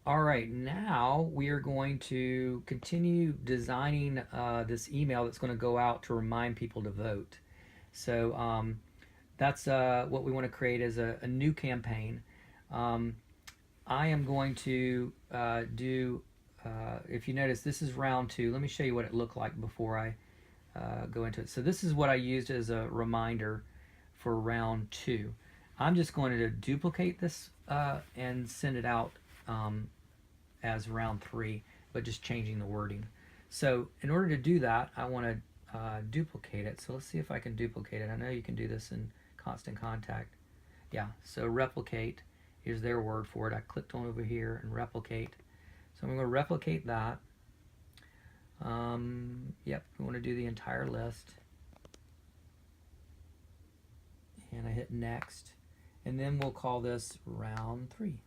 All right, now we are going to continue designing this email that's going to go out to remind people to vote. So that's what we want to create as a new campaign. Um, I am going to if you notice, this is round two. Let me show you what it looked like before I go into it. So this is what I used as a reminder for round two. I'm just going to duplicate this and send it out um, as round three, but just changing the wording. So in order to do that, I want to duplicate it. So let's see if I can duplicate it. I know you can do this in Constant Contact. Yeah, so replicate is their word for it. I clicked on over here and replicate. So I'm going to replicate that. Yep, we want to do the entire list. And I hit next. And then we'll call this round three.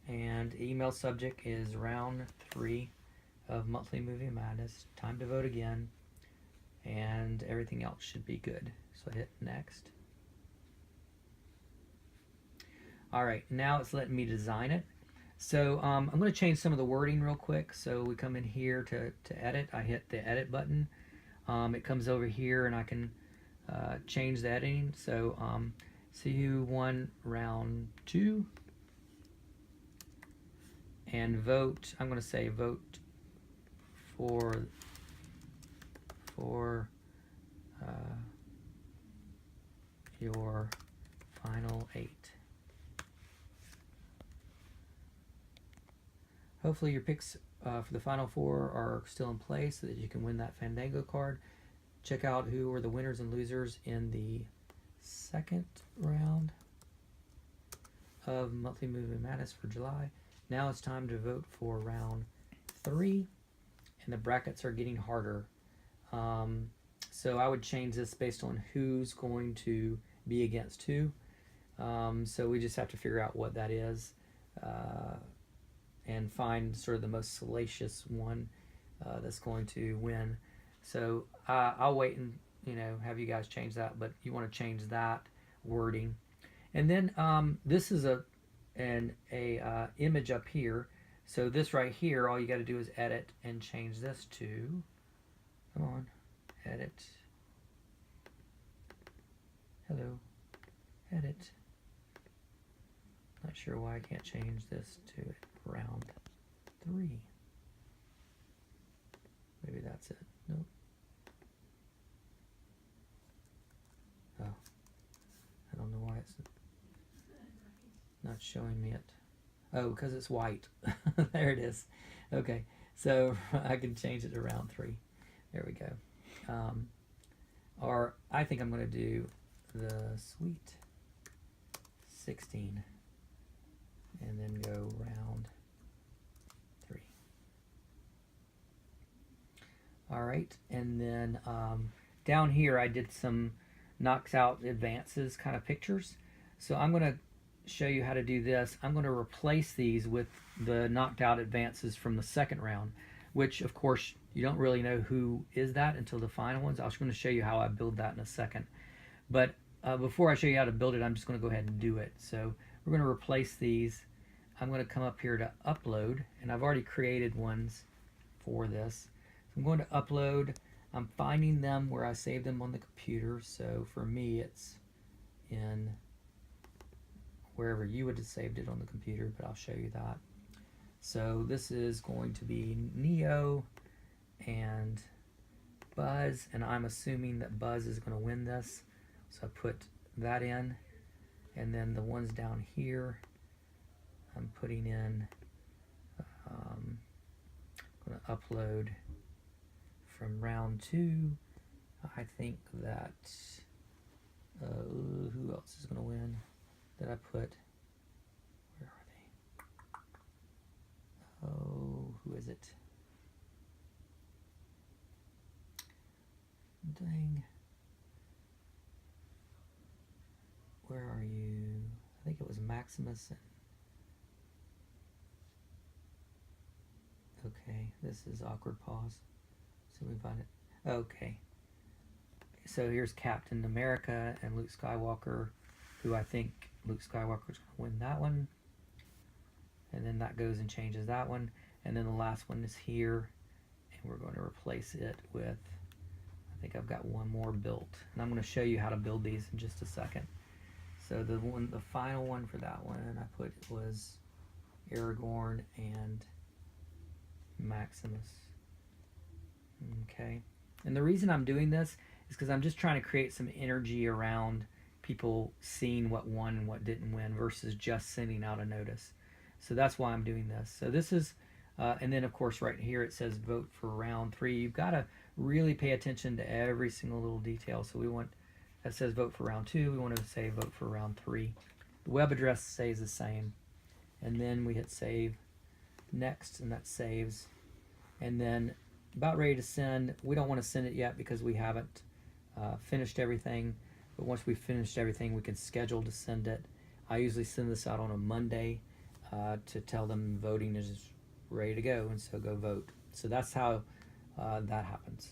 And email subject is round three of Monthly Movie Madness. Time to vote again. And everything else should be good. So I hit next. All right, now it's letting me design it. So I'm going to change some of the wording real quick. So we come in here to edit. I hit the edit button. It comes over here and I can change the editing. So CU1 round 2 and vote. I'm going to say vote for your final 8. Hopefully your picks for the final 4 are still in place so that you can win that Fandango card. Check out who were the winners and losers in the second round of Monthly Movie Madness for July. Now it's time to vote for round 3, and the brackets are getting harder. So I would change this based on who's going to be against who. So we just have to figure out what that is and find sort of the most salacious one that's going to win. So I'll wait and have you guys change that, but you want to change that wording. And then this is an image up here. So this right here, all you got to do is edit and change this to, come on, edit, hello, edit. Not sure why I can't change this to round 3. Maybe that's it. Nope. Oh, I don't know why it's not showing me it. Oh, because it's white. There it is. Okay, so I can change it to round 3. There we go. Or I think I'm going to do the Sweet 16 and then go round 3. All right, and then down here I did some knocks out advances kind of pictures. So I'm going to show you how to do this. I'm going to replace these with the knocked out advances from the second round, which of course you don't really know who is that until the final ones. I was going to show you how I build that in a second. But before I show you how to build it, I'm just going to go ahead and do it. So we're going to replace these. I'm going to come up here to upload, and I've already created ones for this. So I'm going to upload. I'm finding them where I saved them on the computer. So for me, it's in wherever you would have saved it on the computer, but I'll show you that. So this is going to be Neo and Buzz, and I'm assuming that Buzz is going to win this. So I put that in, and then the ones down here, I'm putting in, I'm going to upload from round 2. I think that, who else is going to win? That I put, where are they? Oh, who is it? Dang. Where are you? I think it was Maximus. Okay, this is awkward pause. So we find it. Okay. So here's Captain America and Luke Skywalker, who I think Luke Skywalker is going to win that one. And and then that goes and changes that one, and then the last one is here, and we're going to replace it with, I think I've got one more built, and I'm going to show you how to build these in just a second. So the final one for that one I put was Aragorn and Maximus. Okay, and the reason I'm doing this is because I'm just trying to create some energy around people seeing what won and what didn't win versus just sending out a notice. So that's why I'm doing this. So this is, and then of course right here it says vote for round 3. You've got to really pay attention to every single little detail. So we want, that says vote for round 2. We want to say vote for round 3. The web address stays the same. And then we hit save, next, and that saves. And then about ready to send. We don't want to send it yet because we haven't finished everything. But once we've finished everything, we can schedule to send it. I usually send this out on a Monday to tell them voting is ready to go, and so go vote. So that's how that happens.